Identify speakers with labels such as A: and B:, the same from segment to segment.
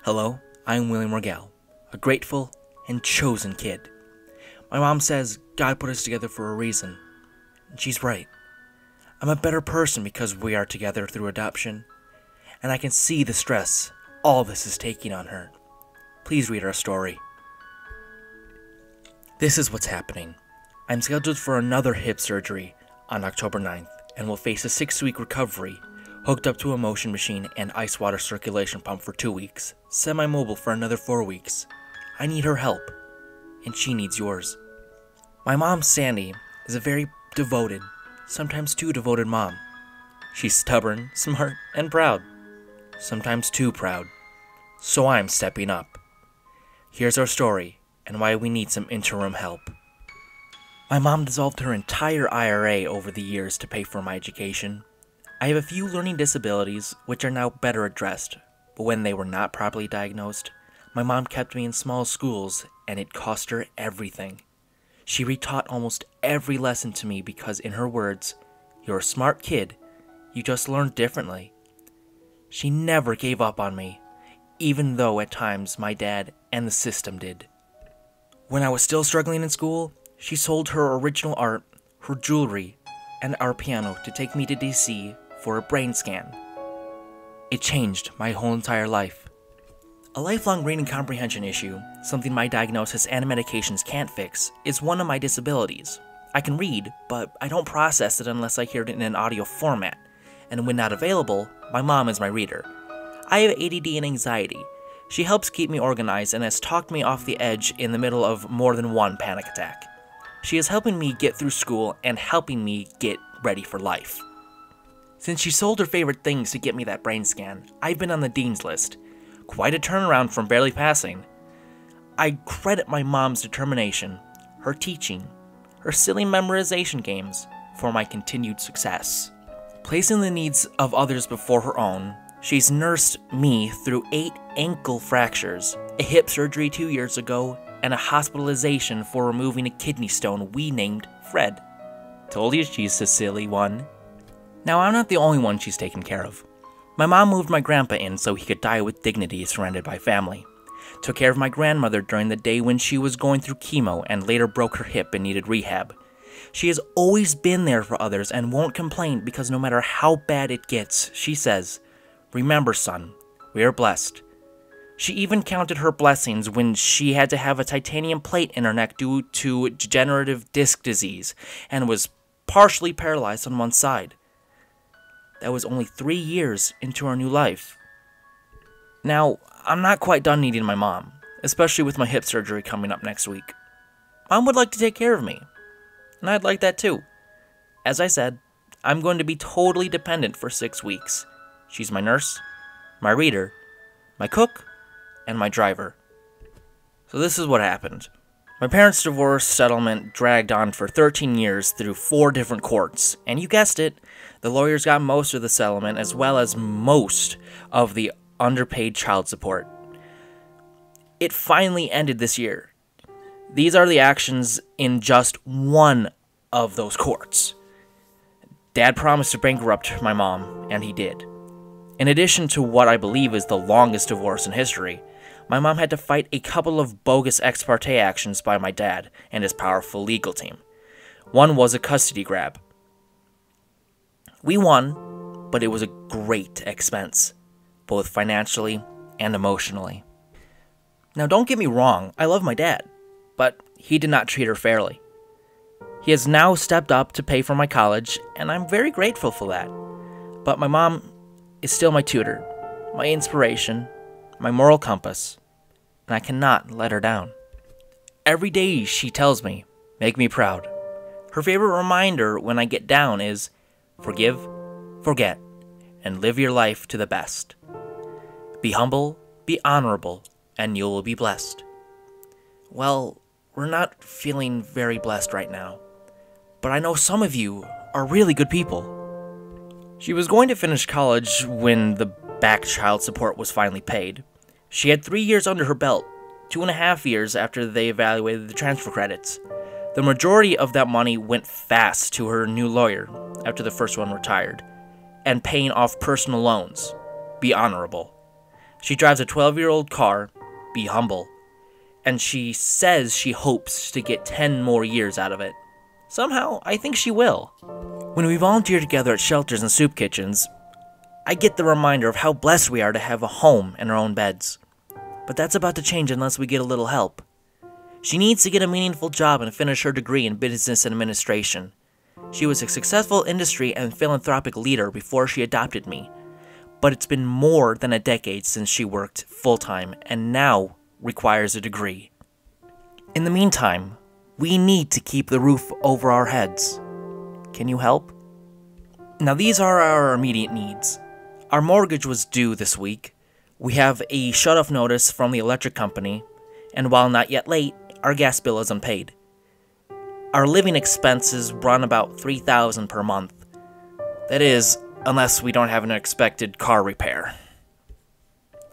A: Hello, I'm William Rogal, a grateful and chosen kid. My mom says God put us together for a reason, and she's right. I'm a better person because we are together through adoption, and I can see the stress all this is taking on her. Please read our story. This is what's happening. I'm scheduled for another hip surgery on October 9th and will face a 6-week recovery, hooked up to a motion machine and ice water circulation pump for 2 weeks, semi-mobile for another 4 weeks. I need her help, and she needs yours. My mom, Sandy, is a very devoted, sometimes too devoted mom. She's stubborn, smart, and proud. Sometimes too proud. So I'm stepping up. Here's our story, and why we need some interim help. My mom dissolved her entire IRA over the years to pay for my education. I have a few learning disabilities, which are now better addressed, but when they were not properly diagnosed, my mom kept me in small schools, and it cost her everything. She retaught almost every lesson to me because, in her words, "You're a smart kid, you just learned differently." She never gave up on me, even though at times my dad and the system did. When I was still struggling in school, she sold her original art, her jewelry, and our piano to take me to DC for a brain scan. It changed my whole entire life. A lifelong reading comprehension issue, something my diagnosis and medications can't fix, is one of my disabilities. I can read, but I don't process it unless I hear it in an audio format, and when not available, my mom is my reader. I have ADD and anxiety. She helps keep me organized and has talked me off the edge in the middle of more than one panic attack. She is helping me get through school and helping me get ready for life. Since she sold her favorite things to get me that brain scan, I've been on the dean's list. Quite a turnaround from barely passing. I credit my mom's determination, her teaching, her silly memorization games for my continued success. Placing the needs of others before her own, she's nursed me through 8 ankle fractures, a hip surgery 2 years ago, and a hospitalization for removing a kidney stone we named Fred. Told you she's a silly one. Now, I'm not the only one she's taken care of. My mom moved my grandpa in so he could die with dignity surrounded by family. Took care of my grandmother during the day when she was going through chemo and later broke her hip and needed rehab. She has always been there for others and won't complain because no matter how bad it gets, she says, "Remember, son, we are blessed." She even counted her blessings when she had to have a titanium plate in her neck due to degenerative disc disease and was partially paralyzed on one side. That was only 3 years into our new life. Now, I'm not quite done needing my mom, especially with my hip surgery coming up next week. Mom would like to take care of me, and I'd like that too. As I said, I'm going to be totally dependent for 6 weeks. She's my nurse, my reader, my cook, and my driver. So this is what happened. My parents' divorce settlement dragged on for 13 years through 4 different courts, and you guessed it, the lawyers got most of the settlement as well as most of the underpaid child support. It finally ended this year. These are the actions in just one of those courts. Dad promised to bankrupt my mom, and he did. In addition to what I believe is the longest divorce in history, my mom had to fight a couple of bogus ex parte actions by my dad and his powerful legal team. One was a custody grab. We won, but it was a great expense, both financially and emotionally. Now, don't get me wrong, I love my dad, but he did not treat her fairly. He has now stepped up to pay for my college, and I'm very grateful for that. But my mom is still my tutor, my inspiration, my moral compass, and I cannot let her down. Every day she tells me, "Make me proud." Her favorite reminder when I get down is, "Forgive, forget, and live your life to the best. Be humble, be honorable, and you will be blessed." Well, we're not feeling very blessed right now, but I know some of you are really good people. She was going to finish college when the back child support was finally paid. She had 3 years under her belt, 2.5 years after they evaluated the transfer credits. The majority of that money went fast to her new lawyer after the first one retired, and paying off personal loans. Be honorable. She drives a 12-year-old car, be humble, and she says she hopes to get 10 more years out of it. Somehow, I think she will. When we volunteer together at shelters and soup kitchens, I get the reminder of how blessed we are to have a home and our own beds. But that's about to change unless we get a little help. She needs to get a meaningful job and finish her degree in business administration. She was a successful industry and philanthropic leader before she adopted me, but it's been more than a decade since she worked full-time and now requires a degree. In the meantime, we need to keep the roof over our heads. Can you help? Now these are our immediate needs. Our mortgage was due this week. We have a shut-off notice from the electric company, and while not yet late, our gas bill is unpaid. Our living expenses run about $3,000 per month. That is, unless we don't have an unexpected car repair.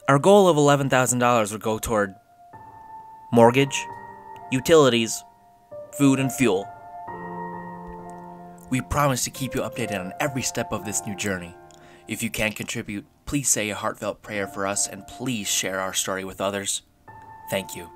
A: Our goal of $11,000 would go toward mortgage, utilities, food, and fuel. We promise to keep you updated on every step of this new journey. If you can contribute, please say a heartfelt prayer for us and please share our story with others. Thank you.